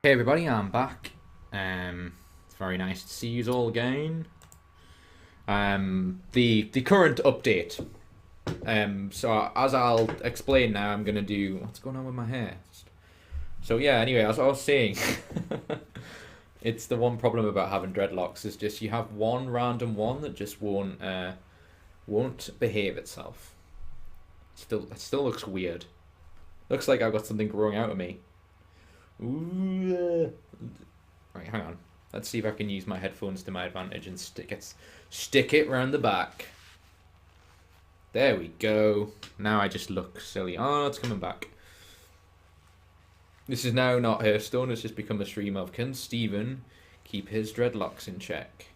Hey everybody, I'm back. It's very nice to see you all again. The current update. So as I'll explain now, I'm gonna do what's going on with my hair. So yeah, anyway, as I was saying, it's the one problem about having dreadlocks is just you have one random one that just won't behave itself. It still looks weird. Looks like I've got something growing out of me. Ooh. Right, hang on. Let's see if I can use my headphones to my advantage and stick it round the back. There we go. Now I just look silly. Oh, it's coming back. This is now not Hearthstone. It's just become a stream of can Steven keep his dreadlocks in check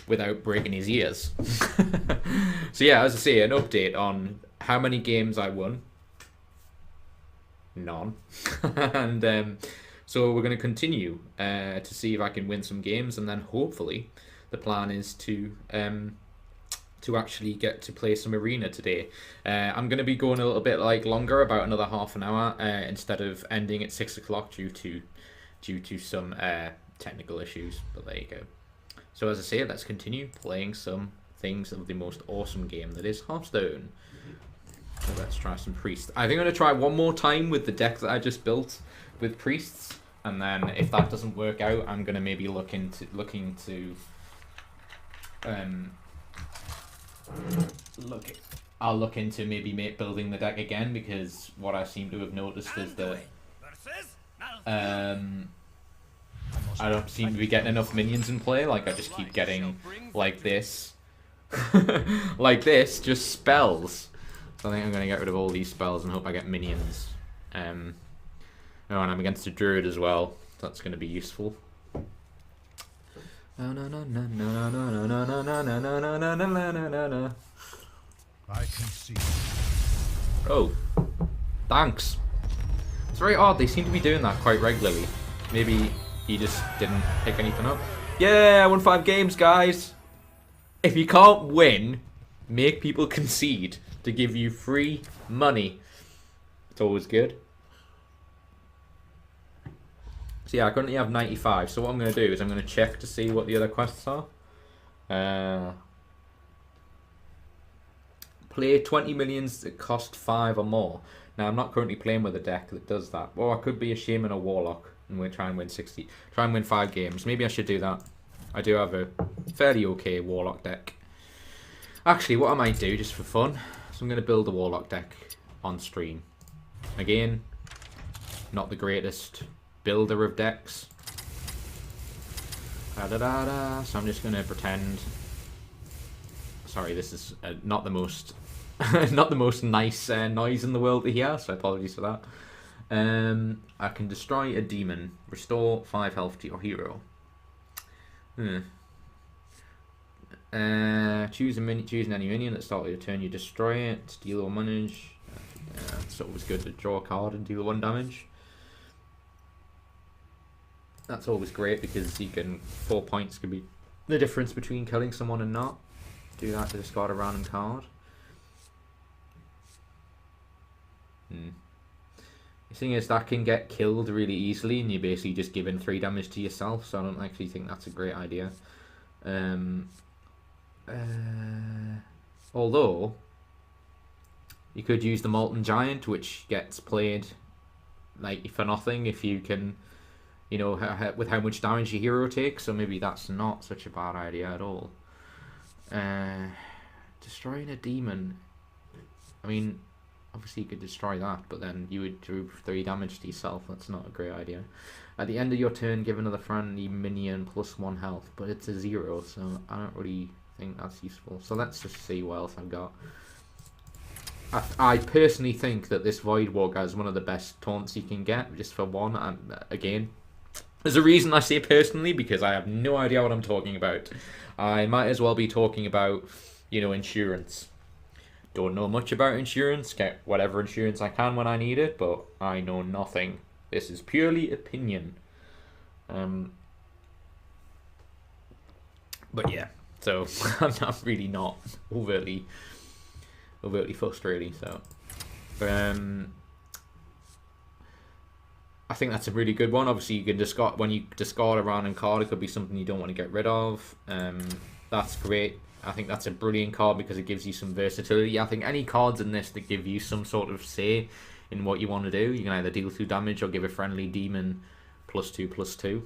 without breaking his ears. So yeah, as I say, an update on how many games I won. None. And so we're going to continue to see if I can win some games, and then hopefully the plan is to actually get to play some arena today. I'm going to be going a little bit longer, about another half an hour, instead of ending at 6 o'clock due to some technical issues. But there you go. So as I say, let's continue playing some things of the most awesome game that is Hearthstone. So let's try some priests. I think I'm going to try one more time with the deck that I just built with priests, and then if that doesn't work out, I'm going to maybe look into maybe building the deck again, because what I seem to have noticed is that I don't seem to be getting enough minions in play. Like I just keep getting like this, like this, just spells. So I think I'm going to get rid of all these spells and hope I get minions. Oh, and I'm against a druid as well. So that's going to be useful. I can see. Oh, thanks. It's very odd. They seem to be doing that quite regularly. Maybe he just didn't pick anything up. Yeah, I won 5 games, guys. If you can't win, make people concede to give you free money. It's always good. So yeah, I currently have 95. So what I'm going to do is I'm going to check to see what the other quests are. Play 20 minions that cost 5 or more. Now I'm not currently playing with a deck that does that. Or I could be a shaman or warlock and we'll try and win 5 games. Maybe I should do that. I do have a fairly okay warlock deck. Actually, what I might do just for fun, so I'm going to build a warlock deck on stream. Again, not the greatest builder of decks. So I'm just going to pretend. Sorry, this is not the most not the most nice noise in the world to hear, so apologies for that. I can destroy a demon, restore 5 health to your hero. Choose any minion at the start of your turn, you destroy it, deal or manage. It's always good to draw a card and deal 1 damage. That's always great because you can 4 points can be the difference between killing someone and not. Do that to discard a random card. The thing is that can get killed really easily, and you're basically just giving 3 damage to yourself. So I don't actually think that's a great idea. Although you could use the Molten Giant, which gets played like for nothing if you can, you know, with how much damage your hero takes. So maybe that's not such a bad idea at all. Destroying a demon. I mean, obviously you could destroy that, but then you would do 3 damage to yourself. That's not a great idea. At the end of your turn, give another friendly minion +1 health, but it's a 0, so I don't really think that's useful. So let's just see what else I've got. I personally think that this Void Walker is one of the best taunts you can get, just for 1. And again, there's a reason I say personally, because I have no idea what I'm talking about. I might as well be talking about, you know, insurance. Don't know much about insurance. Get whatever insurance I can when I need it, but I know nothing. This is purely opinion. But yeah, so I'm not overtly fussed really. So, I think that's a really good one. Obviously, you can discard when you discard a random card. It could be something you don't want to get rid of. That's great. I think that's a brilliant card because it gives you some versatility. I think any cards in this that give you some sort of say in what you want to do, you can either deal 2 damage or give a friendly demon +2/+2. So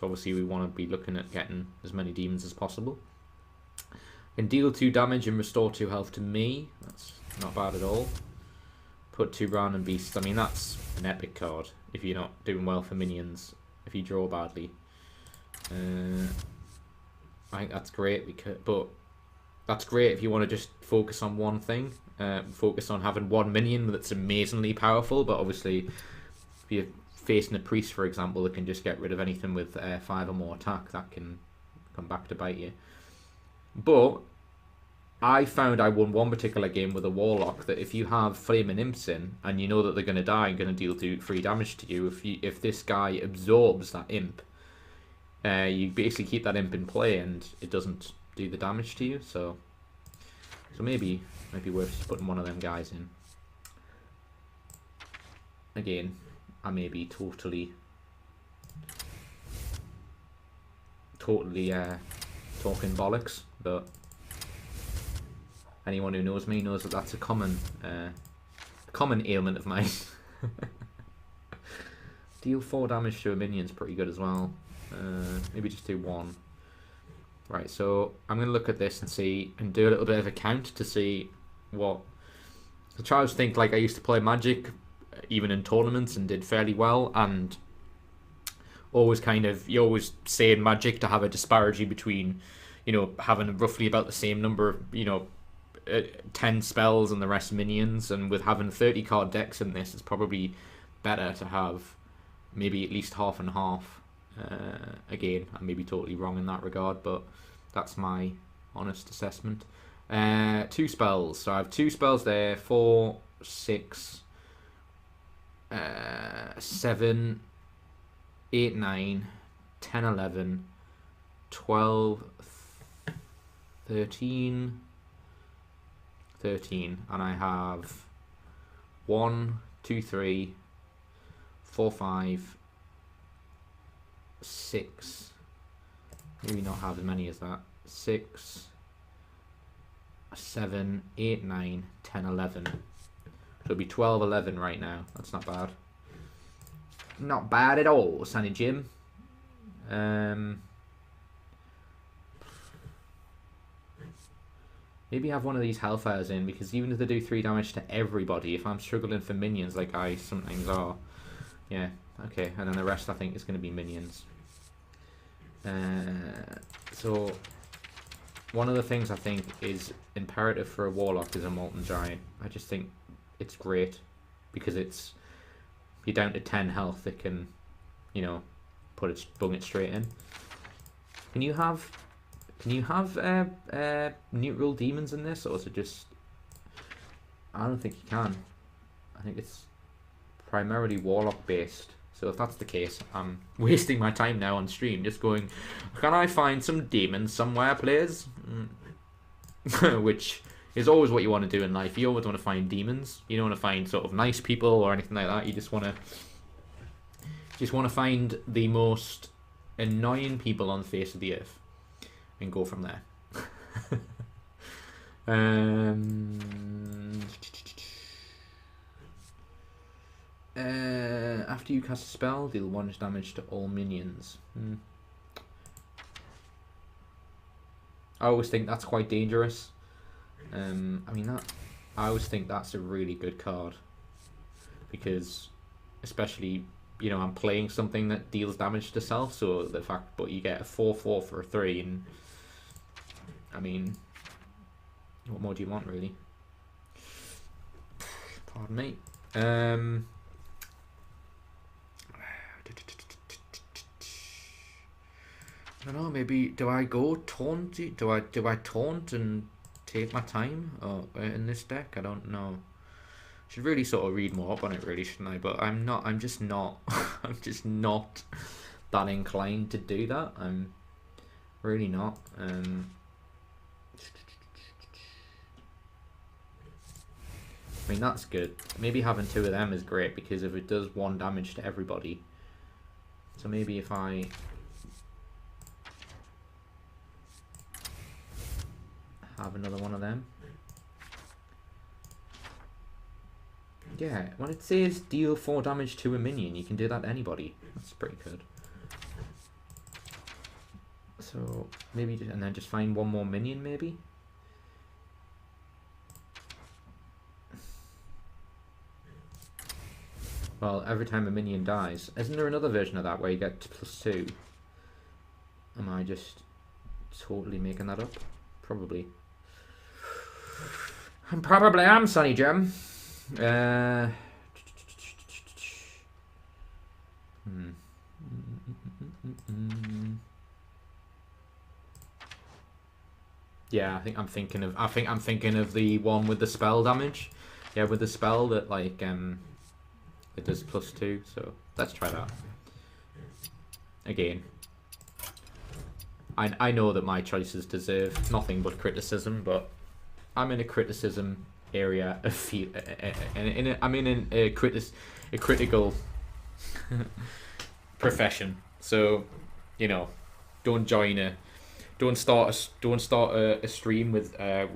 obviously we want to be looking at getting as many demons as possible. Can deal 2 damage and restore 2 health to me. That's not bad at all. Put 2 random beasts. I mean, that's an epic card if you're not doing well for minions, if you draw badly. I think that's great, but that's great if you want to just focus on one thing. Focus on having one minion that's amazingly powerful, but obviously if you're facing a priest, for example, that can just get rid of anything with 5 or more attack, that can come back to bite you. But I found I won one particular game with a warlock that if you have flaming imps in and you know that they're going to die and going to deal 3 damage to you, if this guy absorbs that imp, you basically keep that imp in play and it doesn't do the damage to you. So maybe might be worth just putting one of them guys in. Again, I may be totally talking bollocks, but anyone who knows me knows that that's a common ailment of mine. Deal 4 damage to a minion's pretty good as well. Maybe just do 1. Right, so I'm going to look at this and see, and do a little bit of a count to see what... I try to think, like, I used to play Magic, even in tournaments, and did fairly well, and always kind of, you always say in Magic to have a disparity between, you know, having roughly about the same number of, you know, 10 spells and the rest minions, and with having 30 card decks in this, it's probably better to have maybe at least half and half. Again, I may be totally wrong in that regard, but that's my honest assessment. 2 spells, so I have 2 spells there, 4, 6, 7, 8, 9, 10, 11, 12, 13, and I have 1, 2, 3, 4, 5, 6, maybe not have as many as that, 6, 7, 8, 9, 10, 11. So it'll be 12, 11 right now. That's not bad. Not bad at all, Sunny Jim. Maybe have one of these Hellfires in, because even if they do 3 damage to everybody, if I'm struggling for minions like I sometimes are, yeah, okay, and then the rest I think is going to be minions. So one of the things I think is imperative for a warlock is a Molten Giant. I just think it's great because it's, you're down to 10 health, it can, you know, bung it straight in. Can you have neutral demons in this, or is it just, I don't think you can. I think it's primarily warlock based. So if that's the case, I'm wasting my time now on stream just going, can I find some demons somewhere, please? Which is always what you want to do in life. You always want to find demons. You don't want to find sort of nice people or anything like that. You just want to find the most annoying people on the face of the earth and go from there. After you cast a spell, deal 1 damage to all minions. I always think that's quite dangerous. I mean, I always think that's a really good card, because especially, you know, I'm playing something that deals damage to self, so the fact, but you get a 4/4 for a 3, and I mean, what more do you want, really? Pardon me. I don't know, maybe do I go taunt? Do I taunt and take my time in this deck? I don't know. Should really sort of read more up on it, really, shouldn't I? But I'm just not I'm just not that inclined to do that. I'm really not. I mean, that's good. Maybe having 2 of them is great, because if it does 1 damage to everybody. So maybe if I... have another one of them. Yeah, when it says deal 4 damage to a minion, you can do that to anybody. That's pretty good. So maybe, and then just find 1 more minion, maybe. Well, every time a minion dies, isn't there another version of that where you get +2? Am I just totally making that up? Probably. I probably am, Sonny Gem. Yeah, I think I'm thinking of the one with the spell damage. Yeah, with the spell that like it does +2. So let's try that again. I know that my choices deserve nothing but criticism, but I'm in a criticism area of I'm in a critical profession. So, you know, don't start a stream without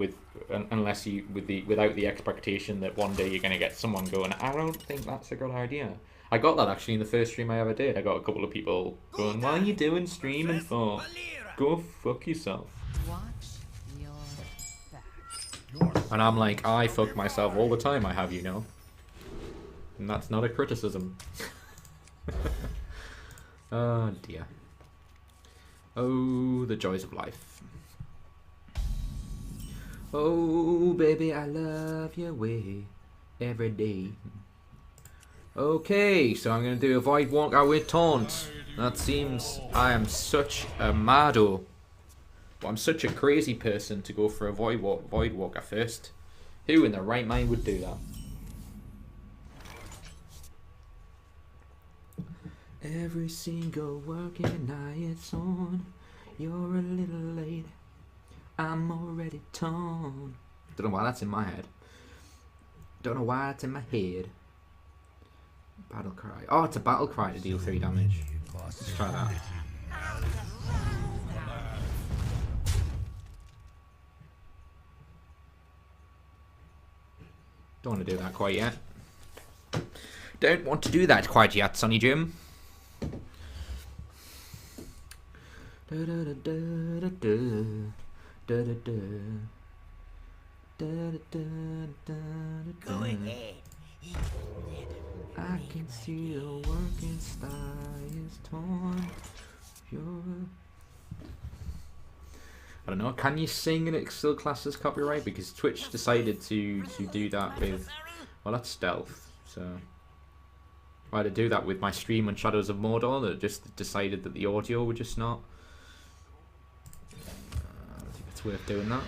the expectation that one day you're gonna get someone going, I don't think that's a good idea. I got that actually in the first stream I ever did. I got a couple of people going, "What are you doing streaming for? Go fuck yourself." And I'm like, I fuck myself all the time, I have you know. And that's not a criticism. Oh dear. Oh, the joys of life. Oh, baby, I love your way every day. Okay, so I'm going to do a Void Walker with Taunt. That seems... I am such a maddo. Well, I'm such a crazy person to go for a Void Walker first. Who in their right mind would do that? Every single working night it's on. You're a little late. I'm already torn. Don't know why that's in my head. Don't know why it's in my head. Battle cry. Oh, it's a battle cry to deal 3 damage. Let's try that. Don't want to do that quite yet. Don't want to do that quite yet, Sonny Jim. Go ahead. I can see the working style is torn. I don't know, can you sing and it still class as copyright? Because Twitch decided to do that with... Well, that's stealth, so... I had to do that with my stream on Shadows of Mordor, that just decided that the audio would just not... I don't think it's worth doing that.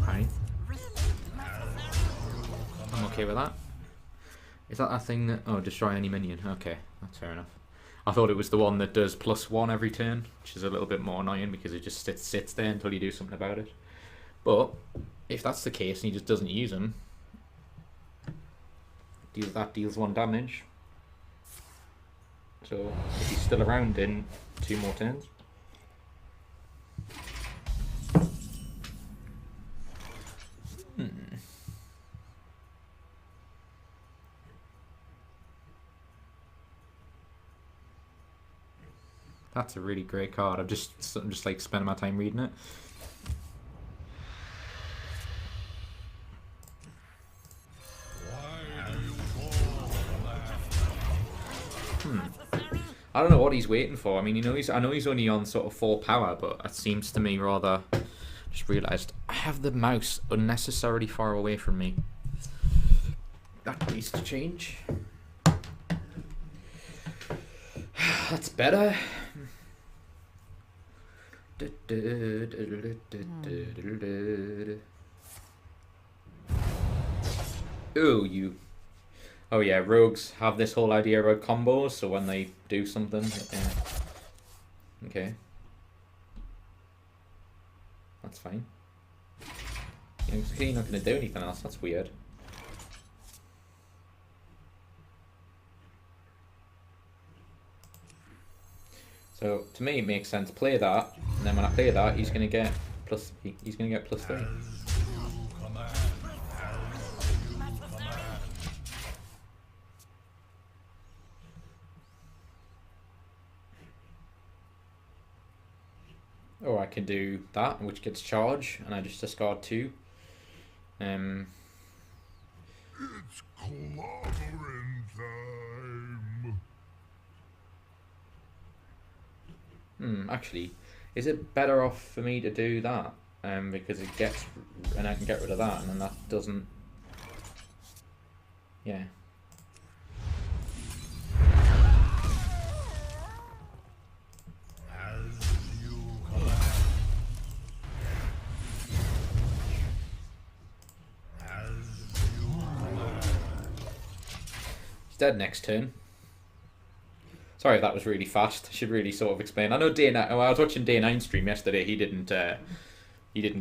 Right. I'm okay with that. Is that a thing that... Oh, destroy any minion. Okay, that's fair enough. I thought it was the one that does +1 every turn, which is a little bit more annoying because it just sits there until you do something about it. But if that's the case and he just doesn't use them, that deals 1 damage. So if he's still around in 2 more turns. That's a really great card. I'm just like spending my time reading it. I don't know what he's waiting for. I mean, you know, I know he's only on sort of 4 power, but it seems to me rather... Just realised I have the mouse unnecessarily far away from me. That needs to change. That's better. Oh, you. Oh yeah, rogues have this whole idea about combos, so when they do something, okay. That's fine. He's clearly not going to do anything else. That's weird. So to me, it makes sense. Play that, and then when I play that, he's going to get plus. He's going to get +3. Or I can do that, which gets charge, and I just discard 2. It's clobbering time. Actually, is it better off for me to do that? Because it gets, and I can get rid of that, and then that doesn't. Yeah. Dead next turn. Sorry if that was really fast. I should really sort of explain. I know I was watching Day9 stream yesterday. He didn't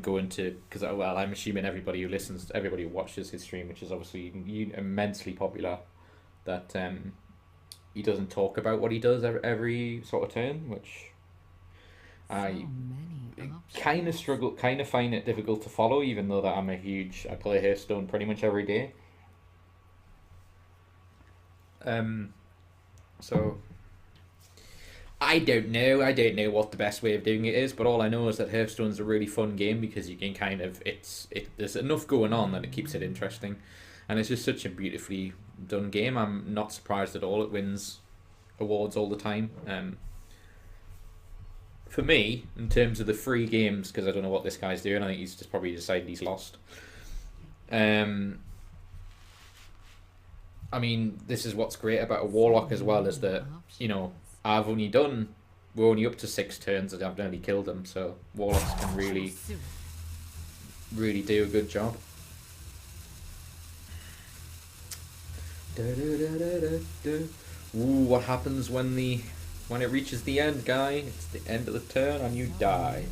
go into, because well, I'm assuming everybody who watches his stream, which is obviously immensely popular, that he doesn't talk about what he does every sort of turn, which I kind of find it difficult to follow, even though that I play Hearthstone pretty much every day. So I don't know what the best way of doing it is, but all I know is that Hearthstone's a really fun game because you can kind of there's enough going on that it keeps it interesting, and it's just such a beautifully done game. I'm not surprised at all it wins awards all the time. For me, in terms of the free games, because I don't know what this guy's doing, I think he's just probably decided he's lost. I mean, this is what's great about a Warlock as well, is that, you know, we're only up to 6 turns and I've nearly killed them, so Warlocks can really do a good job. Ooh, what happens when it reaches the end, guy? It's the end of the turn and you die.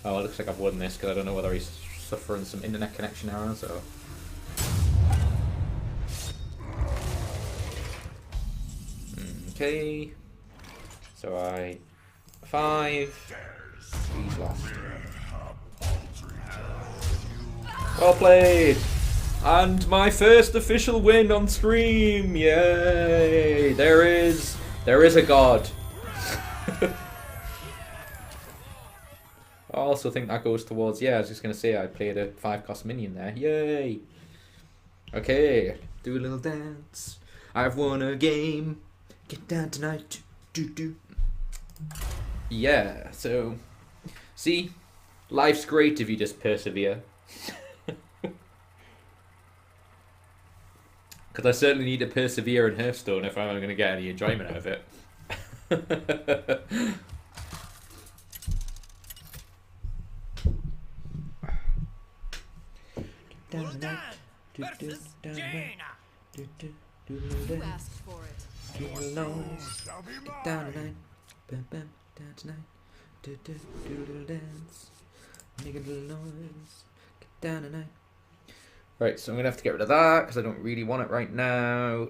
Oh, it looks like I've won this because I don't know whether he's suffering some internet connection errors or... Okay, so 5, he's lost. Well played! And my first official win on stream! Yay! There is a god. I also think that goes towards, I was just going to say I played a 5-cost minion there. Yay! Okay, do a little dance. I've won a game. Get down tonight. Do. Yeah, so see, life's great if you just persevere. Because I certainly need to persevere in Hearthstone if I'm going to get any enjoyment out of it. You asked for it. Get down tonight, bam bam, down tonight, do little dance, make a little noise, get down tonight. Right, so I'm gonna have to get rid of that because I don't really want it right now.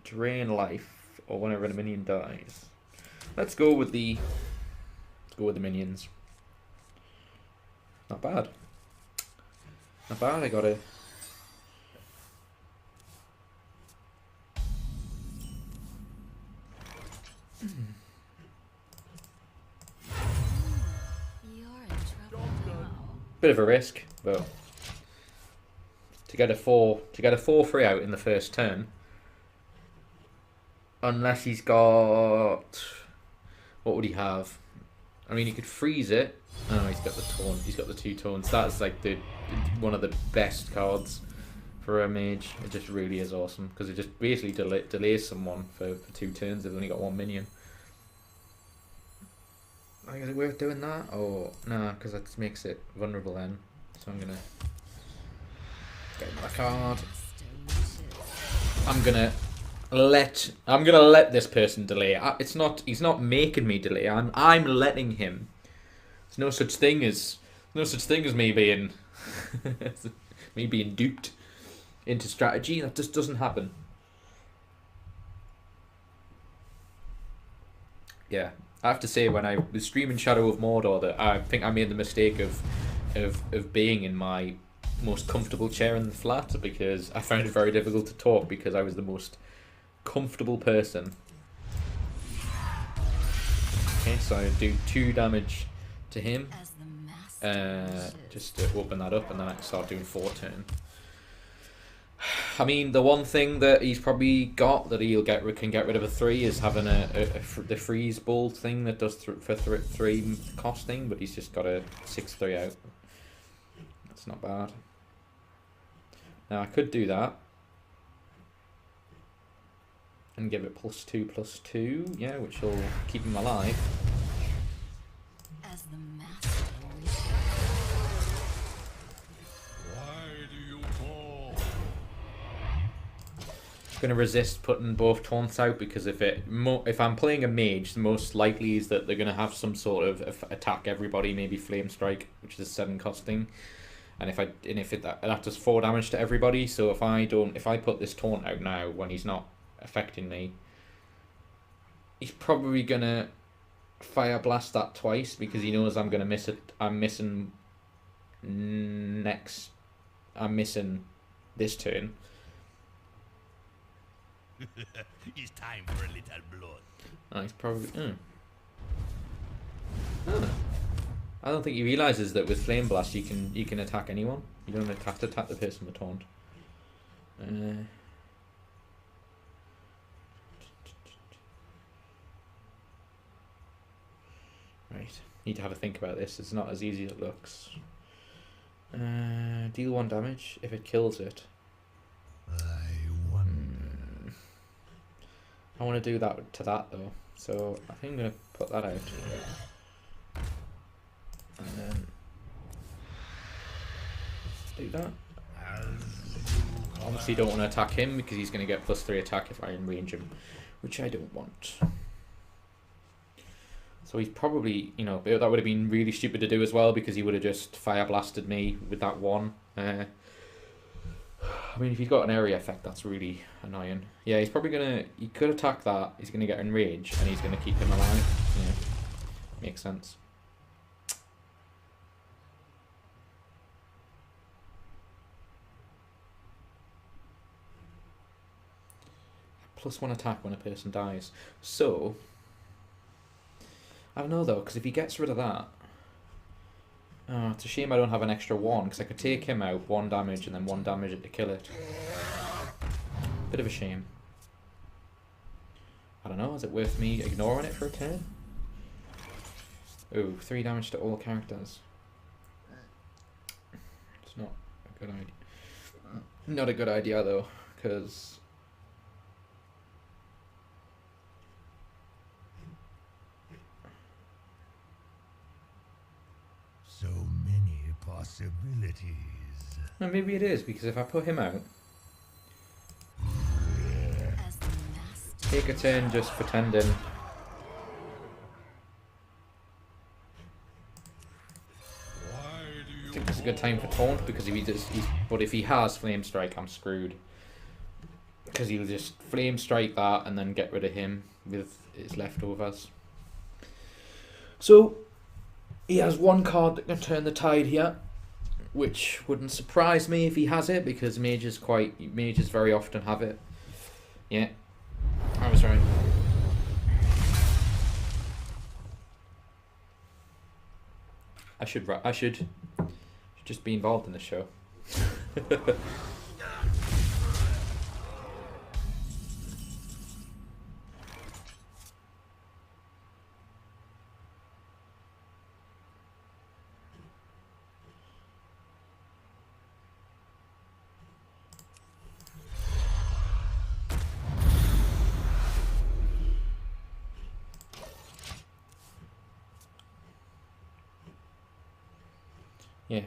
Drain life, or whenever the minion dies. Let's go with the minions. Not bad. Not bad. I got a. Bit of a risk, but to get a 4/3 out in the first turn, unless he's got, what would he have? I mean, he could freeze it. Oh, he's got the taunt. He's got the 2 taunts. That's like one of the best cards for a mage. It just really is awesome because it just basically delays someone for 2 turns. They've only got 1 minion. Like, is it worth doing that? Oh, no, because that makes it vulnerable then. So I'm gonna get another card. I'm gonna let this person delay. He's not making me delay. I'm letting him There's no such thing as me being me being duped into strategy. That just doesn't happen. Yeah, I have to say, when I was streaming Shadow of Mordor, that I think I made the mistake of being in my most comfortable chair in the flat, because I found it very difficult to talk because I was the most comfortable person. Okay, so I do 2 damage to him, just to open that up, and then I can start doing 4 turn. I mean, the one thing that he's probably got that can get rid of a 3 is having the freeze ball thing that does for 3 costing, but he's just got a 6/3 out. That's not bad. Now I could do that and give it +2/+2, yeah, which will keep him alive. As the master Going to resist putting both taunts out, because if I'm playing a mage, the most likely is that they're going to have some sort of attack everybody, maybe flame strike, which is 7 costing, and that does 4 damage to everybody. So if I put this taunt out now when he's not affecting me, he's probably going to fire blast that twice because he knows I'm going to miss it. I'm missing this turn. It's time for a little blood. Oh, he's probably. I don't think he realizes that with Flame Blast you can attack anyone. You don't have to attack the person with taunt. Right, need to have a think about this. It's not as easy as it looks. Deal 1 damage if it kills it. I want to do that to that though, so I think I'm going to put that out. And then do that. Obviously don't want to attack him because he's going to get +3 attack if I range him, which I don't want. So he's probably, that would have been really stupid to do as well, because he would have just fire blasted me with that 1. I mean, if he's got an area effect, that's really annoying. Yeah, he's probably he could attack that, he's going to get enraged, and he's going to keep him alive. Yeah, makes sense. +1 attack when a person dies. So, I don't know though, because if he gets rid of that, oh, it's a shame I don't have an extra 1, because I could take him out 1 damage and then 1 damage to kill it. Bit of a shame. I don't know, is it worth me ignoring it for a turn? Ooh, 3 damage to all characters. It's not a good idea. Not a good idea though, because so many possibilities. well, maybe it is, because if I put him out, take a turn just pretending. I think this is a good time for taunt, because if he has flame strike, I'm screwed, because he'll just flame strike that and then get rid of him with his leftovers. So he has 1 card that can turn the tide here, which wouldn't surprise me if he has it, because mages very often have it. Yeah, I was right. I should just be involved in the show. Yeah.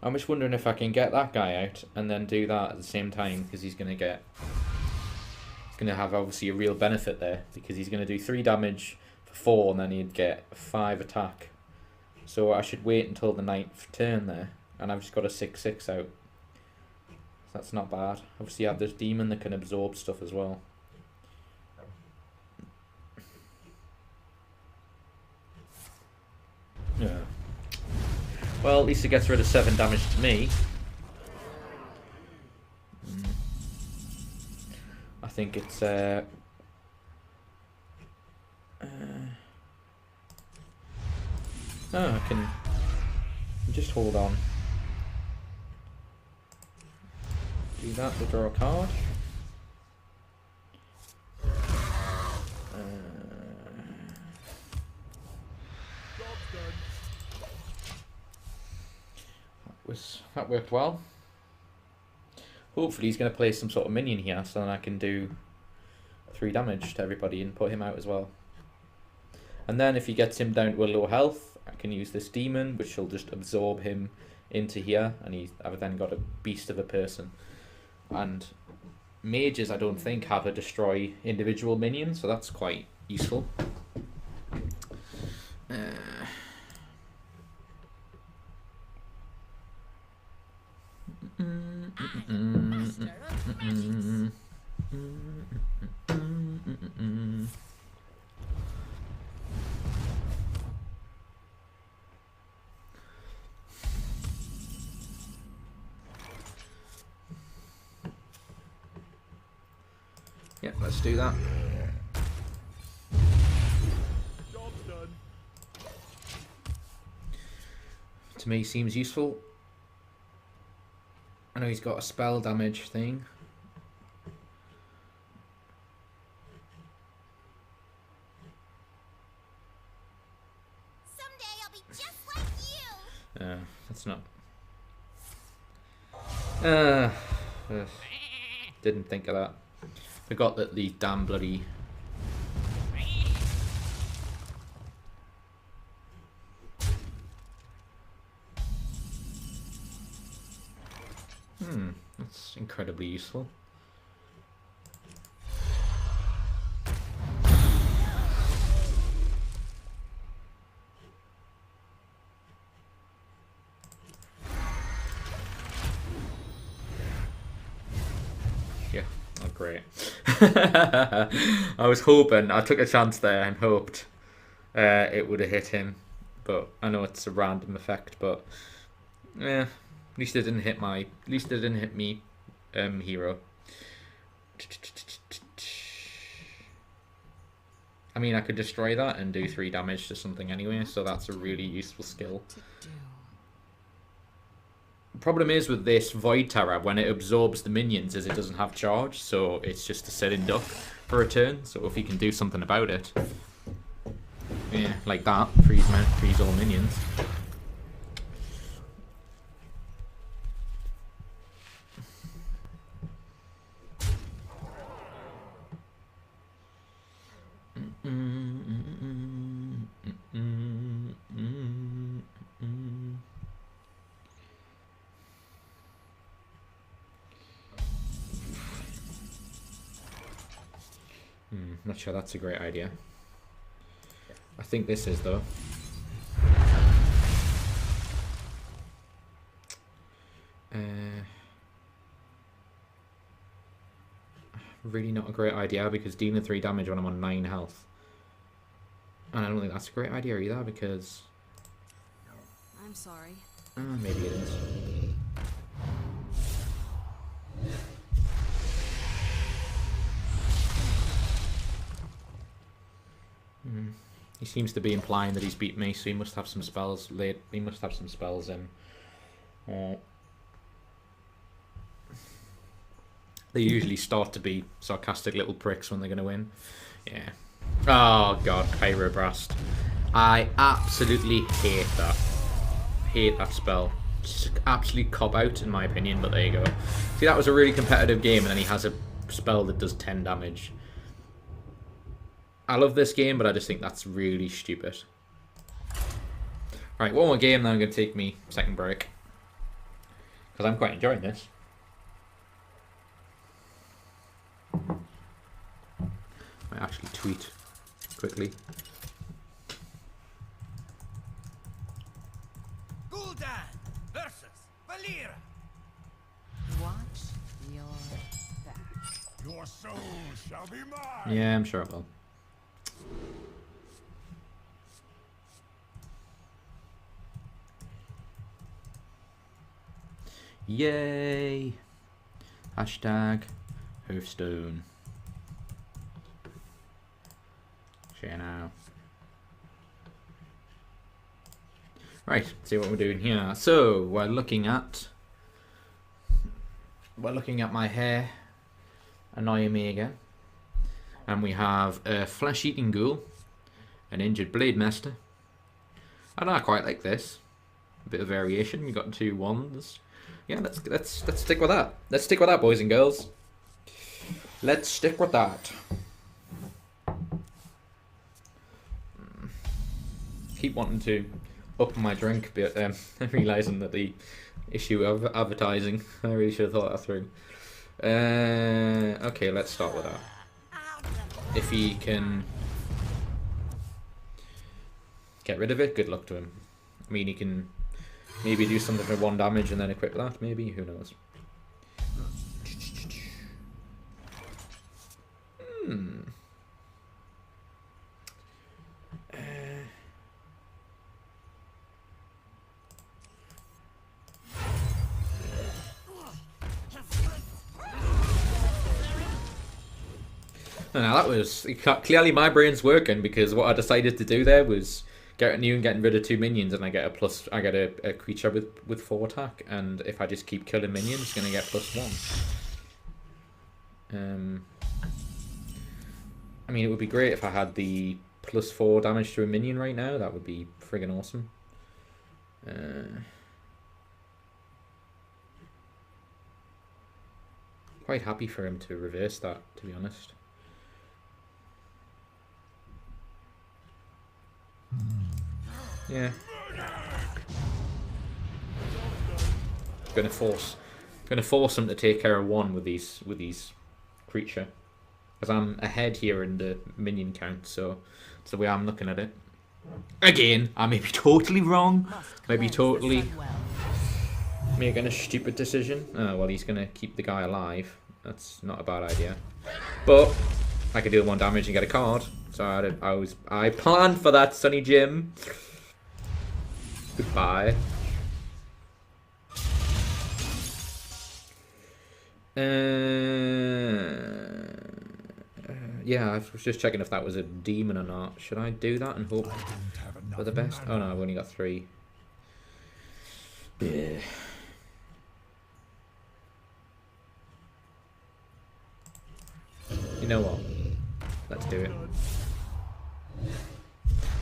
I'm just wondering if I can get that guy out and then do that at the same time, because he's going to have obviously a real benefit there, because he's going to do 3 damage for 4, and then he'd get 5 attack. So I should wait until the 9th turn there, and I've just got a 6/6 out. That's not bad. Obviously, you have this demon that can absorb stuff as well. Yeah. Well, at least it gets rid of 7 damage to me. I think it's oh, I can just hold on. Do that to draw a card. That worked well. Hopefully he's going to play some sort of minion here, so then I can do 3 damage to everybody and put him out as well. And then if he gets him down to a low health, I can use this demon, which will just absorb him into here, and I've then got a beast of a person. And mages, I don't think, have a destroy individual minion, so that's quite useful. Yeah, let's do that. Job's done. To me, seems useful. I know he's got a spell damage thing. Someday I'll be just like you. That's not. Didn't think of that. Forgot that these damn bloody. That's incredibly useful. Yeah, oh great. I was hoping, I took a chance there and hoped it would have hit him, but I know it's a random effect, but yeah. At least it didn't hit my. At least it didn't hit me, hero. I mean, I could destroy that and do 3 damage to something anyway, so that's a really useful skill. The problem is with this Void Terror, when it absorbs the minions, is it doesn't have charge, so it's just a sitting duck for a turn. So if he can do something about it, yeah, like that, freeze all minions. Not sure that's a great idea. I think this is though. Really not a great idea because dealing 3 damage when I'm on 9 health. And I don't think that's a great idea either because... I'm sorry. Maybe it is. He seems to be implying that he's beat me, so he must have some spells late. He must have some spells in. They usually start to be sarcastic little pricks when they're going to win. Yeah. Oh god, Pyroblast. I absolutely hate that. Hate that spell. Just absolutely cop out in my opinion, but there you go. See, that was a really competitive game, and then he has a spell that does 10 damage. I love this game, but I just think that's really stupid. Right, one more game, then I'm going to take me second break. Because I'm quite enjoying this. I actually tweet quickly. soul shall be mine. Yeah, I'm sure it will. Yay! Hashtag Hearthstone. Share now. Right, see what we're doing here. So we're looking at my hair annoying me again, and we have a flesh-eating ghoul, an injured blade master. And I quite like this. A bit of variation. We got 2 wands. Yeah, let's stick with that. Let's stick with that, boys and girls. Let's stick with that. Keep wanting to up my drink, but realizing that the issue of advertising, I really should have thought that through. Okay, let's start with that. If he can get rid of it, good luck to him. I mean, he can maybe do something for 1 damage and then equip that, maybe, who knows. Now that was clearly my brain's working, because what I decided to do there was getting rid of 2 minions, and I get a creature with 4 attack, and if I just keep killing minions, it's gonna get +1. I mean, it would be great if I had the +4 damage to a minion right now. That would be friggin' awesome. Quite happy for him to reverse that, to be honest. Yeah. Gonna force him to take care of 1 with these creature, because I'm ahead here in the minion count. So that's the way I'm looking at it. Again, I may be totally wrong. Maybe totally making a stupid decision. Oh, well, he's gonna keep the guy alive. That's not a bad idea. But I could deal 1 damage and get a card. So I planned for that, Sonny Jim. Goodbye. Yeah, I was just checking if that was a demon or not. Should I do that and hope for the best? Oh no, I've only got 3. Yeah. You know what? Let's do it.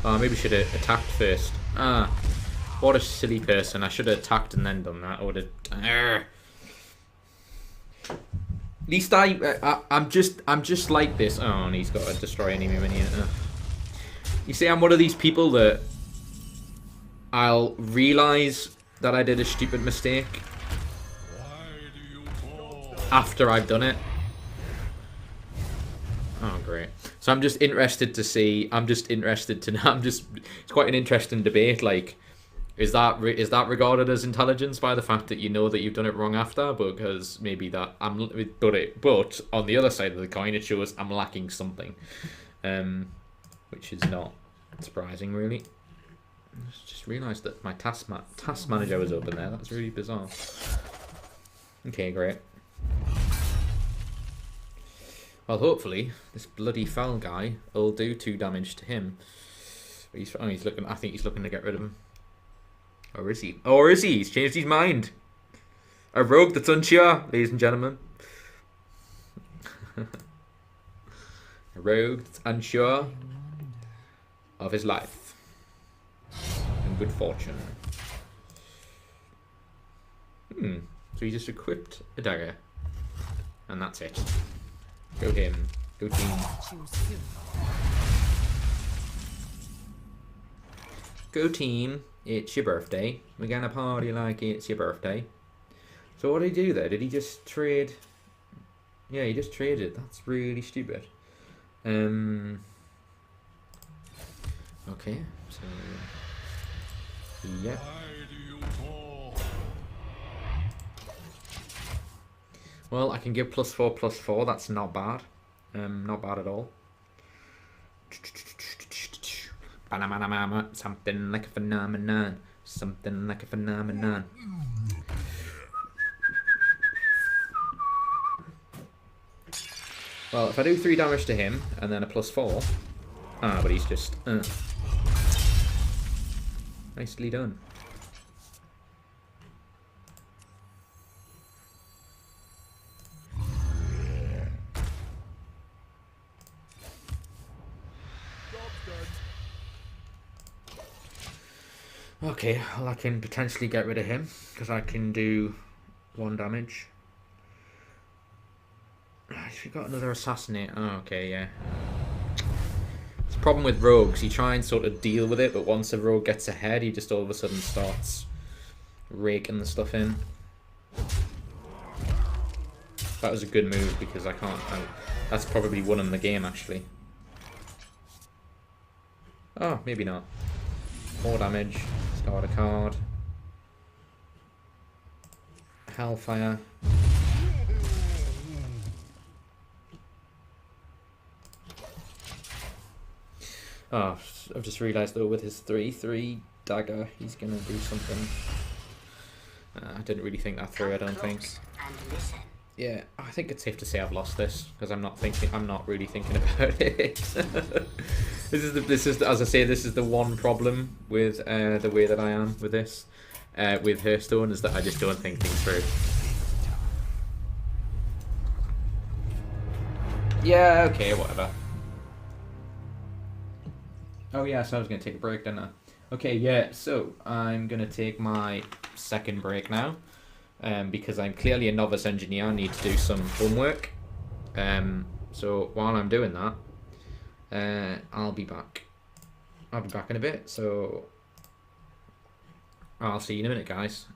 Oh, maybe should have attacked first. Ah, what a silly person. I should have attacked and then done that. I would have... At least I'm just like this. Oh, and he's got to destroy enemy minion. You see, I'm one of these people that I'll realise that I did a stupid mistake after I've done it. Oh, great. So I'm just interested to see. It's quite an interesting debate. Like, is that regarded as intelligence by the fact that you know that you've done it wrong after? Because maybe that but on the other side of the coin, it shows I'm lacking something, which is not surprising, really. I just realised that my task manager was open there. That's really bizarre. Okay, great. Well, hopefully this bloody foul guy will do 2 damage to him. He's looking. I think he's looking to get rid of him. Or is he? Or is he? He's changed his mind. A rogue that's unsure, ladies and gentlemen. A rogue that's unsure of his life and good fortune. So he just equipped a dagger, and that's it. Go him. Go team. Go team. It's your birthday. We're gonna party like it's your birthday. So what did he do there? Did he just trade? Yeah, he just traded. That's really stupid. Okay. So yeah. Well, I can give +4/+4. That's not bad. Not bad at all. Something like a phenomenon. Something like a phenomenon. Well, if I do 3 damage to him and then a +4. Ah, but he's just. Nicely done. Okay, well I can potentially get rid of him because I can do 1 damage. She got another assassinate. Oh, okay, yeah. It's a problem with rogues. You try and sort of deal with it, but once a rogue gets ahead, he just all of a sudden starts raking the stuff in. That was a good move because I can't. That's probably won him the game actually. Oh, maybe not. 4 damage. Start a card. Hellfire. Oh, I've just realised though with his 3/3 dagger, he's gonna do something. I didn't really think that through. I don't think. Yeah, I think it's safe to say I've lost this because I'm not really thinking about it. This is as I say, this is the one problem with the way that I am with this, with Hearthstone, is that I just don't think things through. Yeah, okay, whatever. Oh yeah, so I was going to take a break, didn't I? Okay, yeah, so I'm going to take my second break now. Because I'm clearly a novice engineer, I need to do some homework. So while I'm doing that, I'll be back. I'll be back in a bit, so I'll see you in a minute, guys.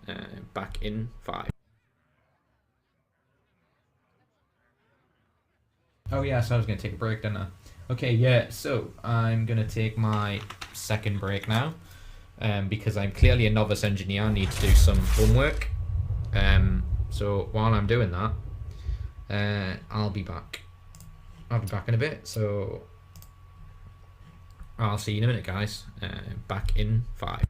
Back in 5. Oh yeah, so I was going to take a break, didn't I? Okay, yeah, so I'm going to take my second break now. Because I'm clearly a novice engineer, I need to do some homework. So while I'm doing that, I'll be back. I'll be back in a bit, so I'll see you in a minute, guys. Back in 5.